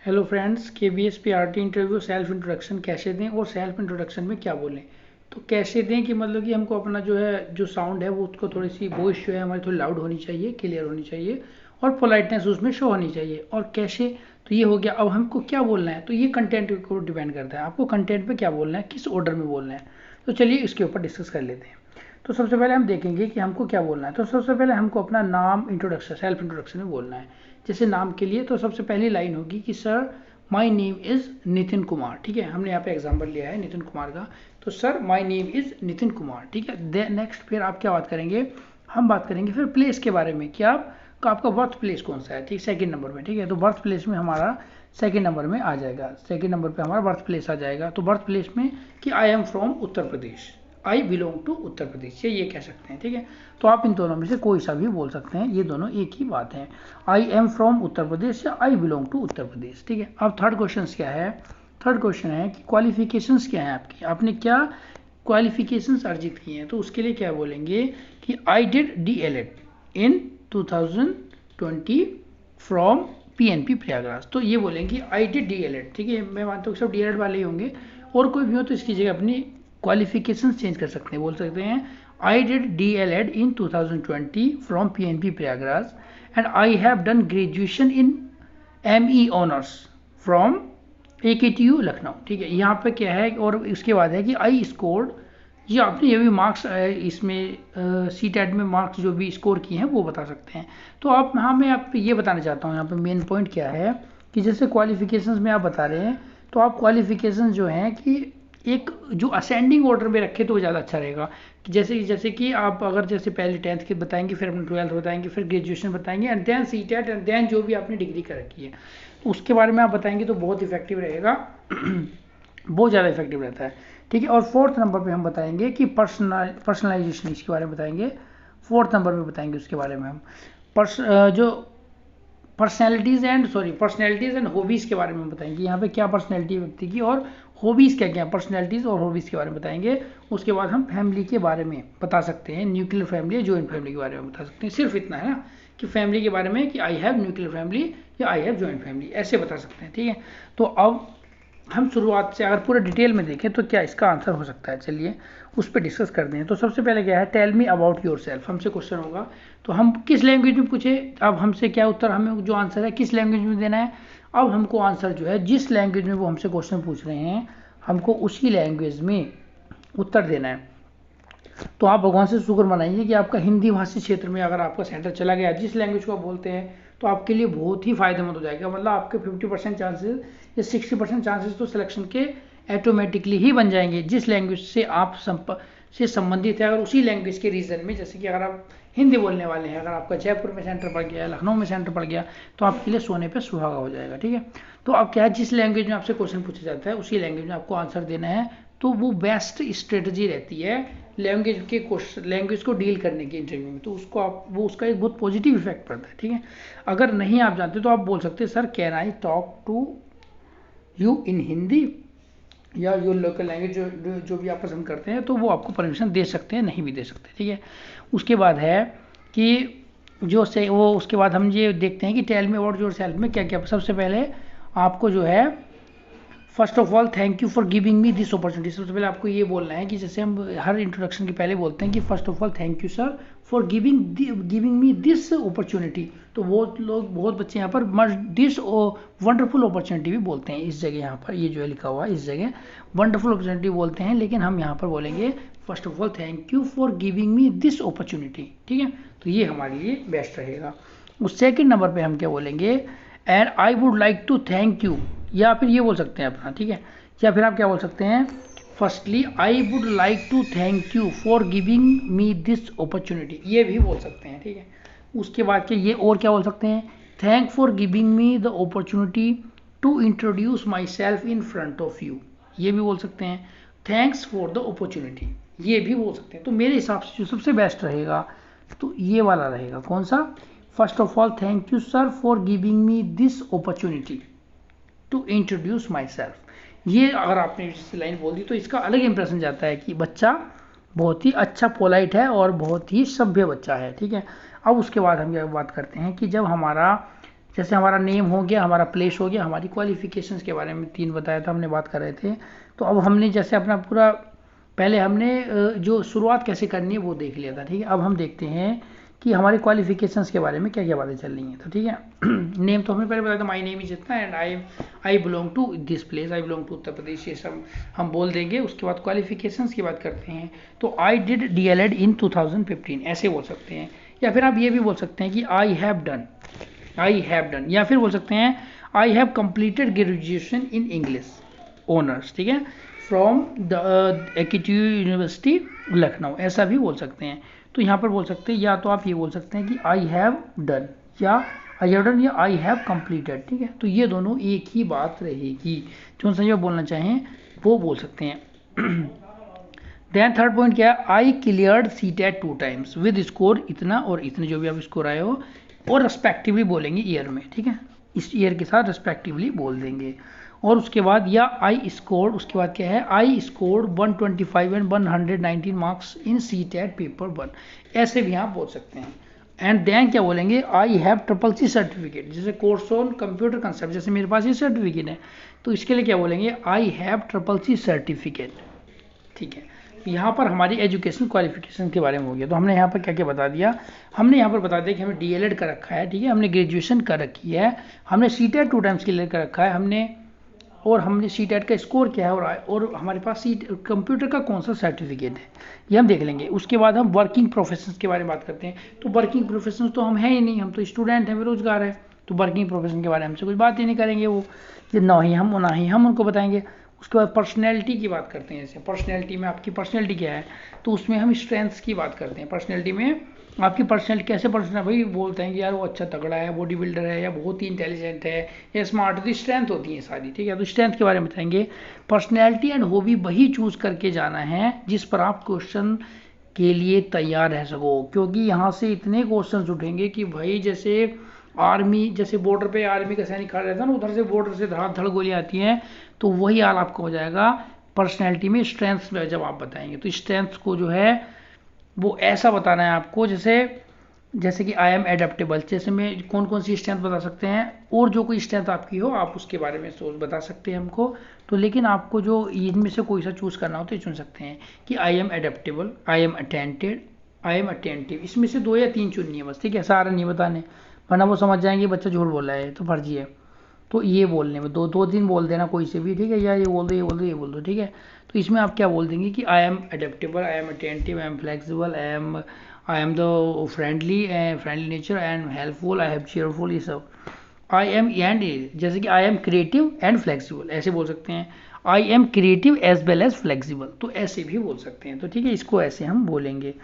Hello friends, KBS PRT interview self introduction कैसे दें और सेल्फ इंट्रोडक्शन में क्या बोलें। तो कैसे दें कि मतलब कि हमको अपना जो साउंड है वो उसको थोड़ी सी वॉइस जो है हमारी थोड़ी लाउड होनी चाहिए, क्लियर होनी चाहिए और पोलाइटनेस उसमें शो होनी चाहिए। और कैसे, तो ये हो गया। अब हमको क्या बोलना है, तो ये कंटेंट को डिपेंड करता है, आपको कंटेंट पे क्या बोलना है, किस ऑर्डर में बोलना है। तो चलिए इसके ऊपर डिस्कस कर लेते हैं। तो सबसे पहले हम देखेंगे कि हमको क्या बोलना है। तो सबसे पहले हमको अपना नाम इंट्रोडक्शन, सेल्फ इंट्रोडक्शन में बोलना है। जैसे नाम के लिए तो सबसे पहली लाइन होगी कि sir my name is Nitin Kumar. ठीक है, हमने यहाँ पे एग्जांपल लिया है नितिन कुमार का। तो sir my name is Nitin Kumar. ठीक है, नेक्स्ट फिर आप क्या बात करेंगे, हम बात करेंगे फिर प्लेस के बारे में कि आपका बर्थ प्लेस कौन सा है। ठीक, सेकंड नंबर में। ठीक है, तो बर्थ प्लेस में हमारा सेकंड नंबर में आ जाएगा, सेकंड नंबर पे हमारा बर्थ प्लेस आ जाएगा। तो बर्थ प्लेस में कि I am from Uttar Pradesh, I belong to Uttar Pradesh, ये कह सकते हैं। ठीक है, तो आप इन दोनों में से कोई सा भी बोल सकते हैं, ये दोनों एक ही बात है, आई एम फ्रॉम उत्तर प्रदेश या आई बिलोंग टू उत्तर प्रदेश। ठीक है, अब थर्ड क्वेश्चन क्या है, थर्ड क्वेश्चन है कि क्वालिफिकेशंस क्या है आपकी, आपने क्या क्वालिफिकेशंस अर्जित की हैं। तो उसके लिए क्या बोलेंगे कि I did DLED in 2020 from PNP Prayagraj. तो ये बोलेंगे आई डिड DLED। ठीक है, मैं मानता हूँ सब DLED वाले ही होंगे, और कोई भी हो तो इसकी जगह अपनी क्वालिफिकेशन चेंज कर सकते हैं, बोल सकते हैं I did DLED in 2020 from PNP Prayagraj and I have done graduation in ME honours from AKTU Lucknow. ठीक है, यहाँ पे क्या है, और इसके बाद है कि आई स्कोर्ड, ये आपने ये भी मार्क्स इसमें CTET में मार्क्स जो भी स्कोर किए हैं वो बता सकते हैं। तो आप हाँ, मैं आप ये बताना चाहता हूँ यहाँ पे मेन पॉइंट क्या है कि जैसे क्वालिफिकेशंस में आप बता रहे हैं, तो आप क्वालिफिकेशंस जो हैं कि एक जो असेंडिंग ऑर्डर में रखे तो वो ज़्यादा अच्छा रहेगा। कि जैसे कि आप अगर जैसे पहले 10th के बताएंगे, फिर अपने 12th बताएंगे, फिर ग्रेजुएशन बताएंगे and then CTET and then जो भी आपने डिग्री कर रखी है, तो उसके बारे में आप बताएंगे तो बहुत इफेक्टिव रहेगा बहुत ज़्यादा इफेक्टिव रहता है। ठीक है, और फोर्थ नंबर पे हम बताएंगे कि पर्सनलाइजेशन, इसके बारे में बताएंगे, फोर्थ नंबर पे बताएंगे उसके बारे में हम जो पर्सनैलिटीज़ एंड हॉबीज़ के बारे में बताएंगे। यहाँ पे क्या पर्सनैलिटी व्यक्ति की और हॉबीज़ क्या क्या, पर्सनैलिटीज़ और हॉबीज़ के बारे में बताएंगे। उसके बाद हम फैमिली के बारे में बता सकते हैं, न्यूक्लियर फैमिली या जॉइंट फैमिली के बारे में बता सकते हैं। सिर्फ इतना है ना कि फैमिली के बारे में कि आई हैव न्यूक्लियर फैमिली या आई हैव जॉइंट फैमिली, ऐसे बता सकते हैं। ठीक है, तो अब हम शुरुआत से अगर पूरा डिटेल में देखें तो क्या इसका आंसर हो सकता है, चलिए उस पर डिस्कस करते हैं। तो सबसे पहले क्या है, tell me about yourself, हमसे क्वेश्चन होगा तो हम किस लैंग्वेज में पूछे। अब हमसे क्या उत्तर, हमें जो आंसर है किस लैंग्वेज में देना है। अब हमको आंसर जो है जिस लैंग्वेज में वो हमसे क्वेश्चन पूछ रहे हैं, हमको उसी लैंग्वेज में उत्तर देना है। तो आप भगवान से शुक्र मनाइए कि आपका हिंदी भाषी क्षेत्र में अगर आपका सेंटर चला गया, जिस लैंग्वेज को आप बोलते हैं, तो आपके लिए बहुत ही फायदेमंद हो जाएगा। मतलब आपके 50% चांसेस या 60% चांसेस तो सिलेक्शन के ऑटोमेटिकली ही बन जाएंगे, जिस लैंग्वेज से आप से संबंधित है। अगर उसी लैंग्वेज के रीजन में, जैसे कि अगर आप हिंदी बोलने वाले हैं, अगर आपका जयपुर में सेंटर पड़ गया, लखनऊ में सेंटर पड़ गया, तो आपके लिए सोने पे सुहागा हो जाएगा। ठीक है, तो अब क्या है, जिस लैंग्वेज में आपसे क्वेश्चन पूछा जाता है उसी लैंग्वेज में आपको आंसर देना है। तो वो बेस्ट स्ट्रेटजी रहती है लैंग्वेज को डील करने की इंटरव्यू में। तो उसका एक बहुत पॉजिटिव इफेक्ट पड़ता है। ठीक है, अगर नहीं आप जानते तो आप बोल सकते हैं sir can I talk to you in Hindi या योर लोकल लैंग्वेज, जो भी आप पसंद करते हैं, तो वो आपको परमिशन दे सकते हैं, नहीं भी दे सकते। ठीक है, उसके बाद है कि उसके बाद हम ये देखते हैं कि tell me about yourself में क्या क्या। सबसे पहले आपको जो है first of all thank you for giving me this opportunity. सबसे पहले आपको ये बोलना है कि जैसे हम हर इंट्रोडक्शन के पहले बोलते हैं कि first of all thank you sir for giving me this opportunity. तो बहुत बच्चे यहाँ पर दिस वंडरफुल अपॉर्चुनिटी भी बोलते हैं इस जगह, यहाँ पर ये जो है लिखा हुआ है इस जगह वंडरफुल अपॉर्चुनिटी बोलते हैं, लेकिन हम यहाँ पर बोलेंगे first of all thank you for giving me this opportunity. ठीक है, तो ये हमारे लिए बेस्ट रहेगा। उस सेकेंड नंबर पर हम क्या बोलेंगे, and I would like to thank you, या फिर ये बोल सकते हैं अपना। ठीक है, या फिर आप क्या बोल सकते हैं, firstly I would like to thank you for giving me this opportunity, ये भी बोल सकते हैं। ठीक है, उसके बाद के ये और क्या बोल सकते हैं, thank for giving me the opportunity to introduce myself in front of you, ये भी बोल सकते हैं। थैंक्स फॉर द अपॉर्चुनिटी, ये भी बोल सकते हैं। तो मेरे हिसाब से जो सबसे बेस्ट रहेगा तो ये वाला रहेगा, कौन सा, first of all thank you sir for giving me this opportunity to introduce myself. ये अगर आपने इस लाइन बोल दी तो इसका अलग इंप्रेशन जाता है कि बच्चा बहुत ही अच्छा पोलाइट है और बहुत ही सभ्य बच्चा है। ठीक है, अब उसके बाद हम क्या बात करते हैं कि जब हमारा जैसे हमारा नेम हो गया, हमारा प्लेस हो गया, हमारी क्वालिफिकेशंस के बारे में 3 बताया था, हमने बात कर रहे थे। तो अब हमने जैसे अपना पूरा पहले हमने जो शुरुआत कैसे करनी है वो देख लिया था, ठीक है। अब हम देखते हैं कि हमारे क्वालिफिकेशंस के बारे में क्या क्या बातें चल रही हैं। तो ठीक है, नेम तो हमने पहले बताया था, माई नेम इज इतना and I belong to this place, I belong to Uttar Pradesh, ये सब हम बोल देंगे। उसके बाद क्वालिफिकेशंस की बात करते हैं, तो आई डिड DLED इन 2015 ऐसे बोल सकते हैं। या फिर आप ये भी बोल सकते हैं कि आई हैव डन, या फिर बोल सकते हैं I have completed graduation in English honours, ठीक है, from the AKTU university Lucknow, ऐसा भी बोल सकते हैं। तो यहाँ पर बोल सकते हैं, या तो आप ये बोल सकते हैं कि आई हैव डन या आई हैव कंप्लीटेड, ठीक है। तो ये दोनों एक ही बात रहेगी, जो सा जो बोलना चाहें वो बोल सकते हैं। देन थर्ड पॉइंट क्या है, आई cleared CTET 2 times with score इतना और इतने, जो भी आप स्कोर आए हो, और रेस्पेक्टिवली बोलेंगे ईयर में, ठीक है, इस ईयर के साथ रेस्पेक्टिवली बोल देंगे। और उसके बाद या आई स्कोर्ड, उसके बाद क्या है, I scored 125 and 119 marks in CTET paper 1, ऐसे भी आप बोल सकते हैं। एंड देन क्या बोलेंगे, आई हैव CCC सर्टिफिकेट, जैसे कोर्स ऑन कंप्यूटर कंसेप्ट, जैसे मेरे पास ये सर्टिफिकेट है, तो इसके लिए क्या बोलेंगे, आई हैव CCC सर्टिफिकेट, ठीक है। यहाँ पर हमारी एजुकेशन क्वालिफिकेशन के बारे में हो गया। तो हमने यहाँ पर क्या क्या बता दिया, हमने यहाँ पर बता दिया कि हमें DLED कर रखा है, ठीक है, हमने ग्रेजुएशन कर रखी है, हमने CTET 2 टाइम्स क्लियर कर रखा है, हमने CTET का स्कोर क्या है, और हमारे पास कंप्यूटर का कौन सा सर्टिफिकेट है, ये हम देख लेंगे। उसके बाद हम वर्किंग प्रोफेशंस के बारे में बात करते हैं। तो वर्किंग प्रोफेशंस तो हम हैं ही नहीं, हम तो स्टूडेंट हैं, बेरोजगार है, तो वर्किंग प्रोफेशन के बारे में हमसे कुछ बात ही नहीं करेंगे वो, ना ही हम उनको बताएंगे। उसके बाद पर्सनैलिटी की बात करते हैं, जैसे पर्सनैलिटी में आपकी पर्सनैलिटी क्या है, तो उसमें हम स्ट्रेंथ्स की बात करते हैं। पर्सनैलिटी में आपकी पर्सनैलिटी कैसे, पर्सनल भाई बोलते हैं कि यार वो अच्छा तगड़ा है, बॉडी बिल्डर है, या बहुत ही इंटेलिजेंट है, या स्मार्ट, तो स्ट्रेंथ होती है सारी, ठीक है। तो स्ट्रेंथ के बारे में बताएंगे। पर्सनैलिटी एंड हॉबी वही चूज करके जाना है जिस पर आप क्वेश्चन के लिए तैयार रह सको, क्योंकि यहाँ से इतने क्वेश्चन उठेंगे कि भाई जैसे आर्मी, जैसे बॉर्डर पे आर्मी का सैनिक खड़ा रहता है ना, उधर से बॉर्डर से धड़ गोलियां आती हैं, तो वही हाल आपका हो जाएगा पर्सनैलिटी में। स्ट्रेंथ्स में जब आप बताएंगे तो स्ट्रेंथ्स को जो है वो ऐसा बताना है आपको, जैसे कि आई एम एडेप्टेबल, जैसे में कौन कौन सी स्ट्रेंथ बता सकते हैं, और जो कोई स्ट्रेंथ आपकी हो आप उसके बारे में सोच बता सकते हैं हमको। तो लेकिन आपको जो इनमें से कोई सा चूज करना हो तो चुन सकते हैं कि I am adaptable, I am attentive, इसमें से 2 या 3 चुननी है बस, ठीक है, सारा नहीं बताने, वरना वो समझ जाएंगे बच्चा झूठ बोल रहा है तो फर्जी है। तो ये बोलने में 2-3 बोल देना कोई से भी, ठीक है, या ये बोल दो, ठीक है। तो इसमें आप क्या बोल देंगे कि I am adaptable, I am attentive, I am flexible, I am the friendly nature, I am helpful, I have cheerful, ये सब। आई एम एंड, जैसे कि I am creative and flexible, ऐसे बोल सकते हैं। I am creative as well as flexible, तो ऐसे भी बोल सकते हैं। तो ठीक है, इसको ऐसे हम बोलेंगे।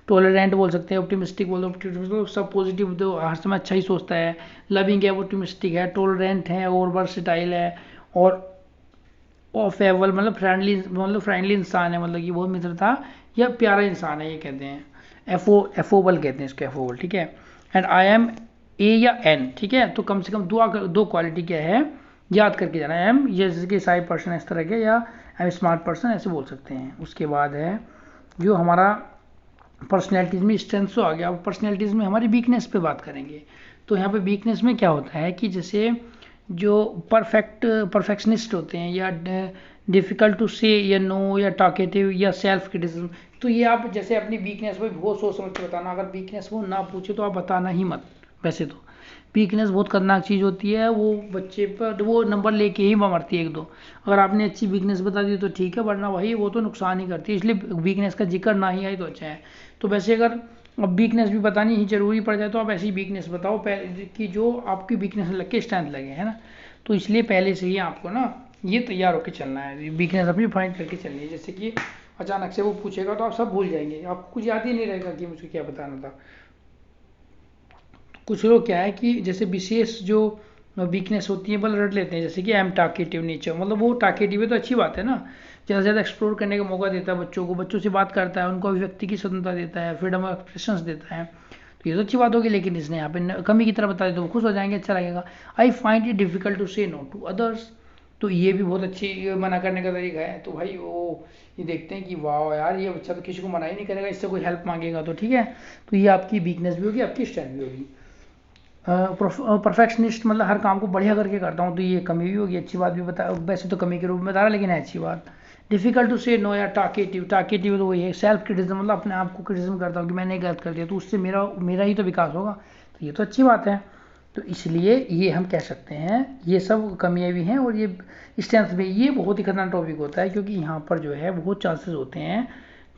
टॉलरेंट बोल सकते हैं, ऑप्टिमिस्टिक बोल दो, ऑप्टिमिस्टिक सब पॉजिटिव, तो हर समय अच्छा ही सोचता है। लविंग है, ऑप्टिमिस्टिक है, टॉलरेंट है, और वर्सेटाइल है, और ऑफेबल मतलब फ्रेंडली इंसान है, मतलब कि बहुत मित्रता या प्यारा इंसान है, ये कहते हैं। एफोबल कहते हैं इसको, एफोबल, ठीक है। एंड आई एम ए या एन, ठीक है। तो कम से कम दो क्वालिटी क्या है याद करके जाना है। एम जैसे कि साई पर्सन इस तरह के, या आई एम स्मार्ट पर्सन, ऐसे बोल सकते हैं। उसके बाद है जो हमारा पर्सनैलिटीज़ में स्ट्रेंथ तो आ गया। अब पर्सनैलिटीज़ में हमारी वीकनेस पे बात करेंगे। तो यहाँ पे वीकनेस में क्या होता है कि जैसे जो परफेक्शनिस्ट होते हैं, या डिफ़िकल्ट टू से, या नो, या टॉकेटिव, या सेल्फ क्रिटिसिज्म, तो ये आप जैसे अपनी वीकनेस को बहुत सोच समझ के बताना। अगर वीकनेस वो ना पूछे तो आप बताना ही मत। वैसे तो वीकनेस बहुत खतरनाक चीज़ होती है, वो बच्चे पर वो नंबर लेके ही मरती है 1-2। अगर आपने अच्छी वीकनेस बता दी तो ठीक है, वरना वही वो तो नुकसान ही करती है। इसलिए वीकनेस का जिक्र ना ही आए तो अच्छा है। तो वैसे अगर अब वीकनेस भी बतानी ही जरूरी पड़ जाए तो आप ऐसी वीकनेस बताओ कि जो आपकी वीकनेस लग के स्ट्रेंथ लगे, है ना। तो इसलिए पहले से ही आपको ना ये तैयार होकर चलना है, वीकनेस अपनी फाइंड करके चलनी है। जैसे कि अचानक से वो पूछेगा तो आप सब भूल जाएंगे, आपको कुछ याद ही नहीं रहेगा कि मुझे क्या बताना था। कुछ लोग क्या है कि जैसे विशेष जो वीकनेस होती है बल रट लेते हैं, जैसे कि आई एम टॉकेटिव नेचर, मतलब वो टॉकेटिव है तो अच्छी बात है ना, ज़्यादा से ज़्यादा एक्सप्लोर करने का मौका देता है बच्चों को, बच्चों से बात करता है, उनको अभिव्यक्ति की स्वतंत्रता देता है, फ्रीडम ऑफ एक्सप्रेशन देता है। तो ये तो अच्छी बात होगी, लेकिन इसने यहाँ पे कमी की तरह बता दे तो वो खुश हो जाएंगे, अच्छा लगेगा। I find it difficult to say no to others, तो ये भी बहुत अच्छी मना करने का तरीका है। तो भाई वो ये देखते हैं कि वाह यार ये बच्चा तो किसी को मना ही नहीं करेगा, इससे कोई हेल्प मांगेगा, तो ठीक है। तो ये आपकी वीकनेस भी होगी, आपकी स्ट्रेंथ भी होगी। परफेक्शनिस्ट मतलब हर काम को बढ़िया करके करता हूँ, तो ये कमी भी होगी, अच्छी बात भी बता, वैसे तो कमी के रूप में बता रहा, लेकिन है अच्छी बात। डिफिकल्ट टू से नो या टाकेटिव, टाकेटिव तो वही है सेल्फ क्रिटिसिज्म, मतलब अपने आप को क्रिटिसिज्म करता हूँ कि मैंने गलत कर दिया, तो उससे मेरा मेरा ही तो विकास होगा, तो ये तो अच्छी बात है। तो इसलिए ये हम कह सकते हैं ये सब कमियां भी हैं और ये स्ट्रेंथ भी। ये बहुत ही खतरनाक टॉपिक होता है क्योंकि यहाँ पर जो है बहुत चांसेस होते हैं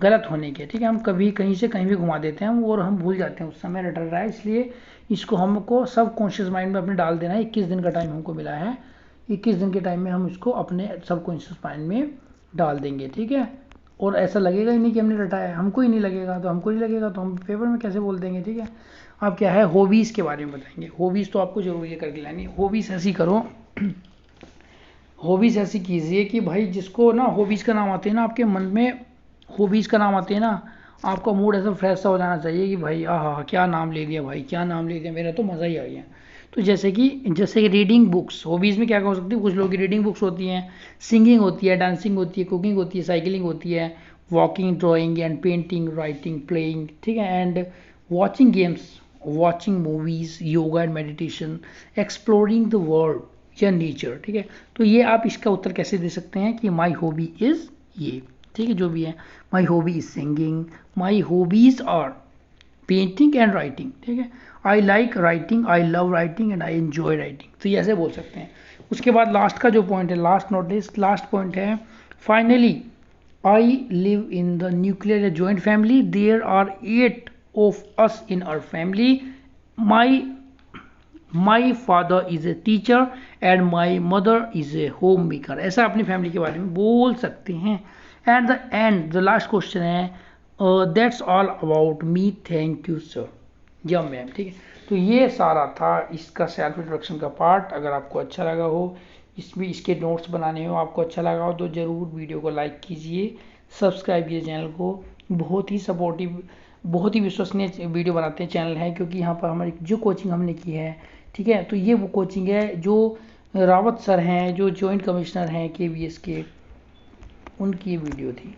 गलत होने के, ठीक है। हम कभी कहीं से कहीं भी घुमा देते हैं और हम भूल जाते हैं उस समय रट रहा है, इसलिए इसको हमको सब कॉन्शियस माइंड में अपने डाल देना है। 21 दिन का टाइम हमको मिला है, 21 दिन के टाइम में हम इसको अपने सब कॉन्शियस माइंड में डाल देंगे, ठीक है। और ऐसा लगेगा ही नहीं कि हमने रटाया है, हमको ही नहीं लगेगा, तो हमको नहीं लगेगा तो हम पेपर में कैसे बोल देंगे, ठीक है। अब क्या है, हॉबीज़ के बारे में बताएंगे। हॉबीज़ तो आपको जरूर ये करके लानी है। हॉबीज़ ऐसी करो हॉबीज़ ऐसी कीजिए कि भाई जिसको ना हॉबीज़ का नाम आते हैं ना आपके मन में, हॉबीज़ का नाम आते हैं ना, आपका मूड ऐसा फ्रेश सा हो जाना चाहिए कि भाई आहा क्या नाम ले दिया भाई, क्या नाम ले दिया, मेरा तो मज़ा ही आ गया। तो जैसे कि रीडिंग बुक्स, हॉबीज़ में क्या हो सकती है, कुछ लोगों की रीडिंग बुक्स होती हैं, सिंगिंग होती है, डांसिंग होती है, कुकिंग होती है, साइकिलिंग होती है, walking, drawing and painting, writing, playing, ठीक है, and watching games, watching movies, yoga and meditation, exploring the world या नेचर, ठीक है। तो ये आप इसका उत्तर कैसे दे सकते हैं कि माई हॉबी इज़ ये, ठीक है, जो भी है। My hobby is singing, my hobbies are painting and writing, ठीक है। I like writing, I love writing and I enjoy writing, तो ये ऐसे बोल सकते हैं। उसके बाद लास्ट का जो पॉइंट है, last not list, last point है finally I live in the nuclear या joint family, there are 8 of us in our family, my father is a teacher and my mother is a home maker. ऐसा अपनी family के बारे में बोल सकते हैं। At the end the last question है that's all about me, thank you sir या मैम, ठीक है। तो ये सारा था इसका सेल्फ इंट्रोडक्शन का पार्ट। अगर आपको अच्छा लगा हो, इसमें इसके नोट्स बनाने हो, आपको अच्छा लगा हो, तो ज़रूर वीडियो को लाइक कीजिए, सब्सक्राइब कीजिए चैनल को। बहुत ही सपोर्टिव, बहुत ही विश्वसनीय वीडियो बनाते हैं चैनल है, क्योंकि यहाँ पर हमारी जो कोचिंग हमने की है, ठीक है, तो ये वो कोचिंग है जो रावत सर हैं, जो जॉइंट कमिश्नर हैं KVS के, उनकी वीडियो थी।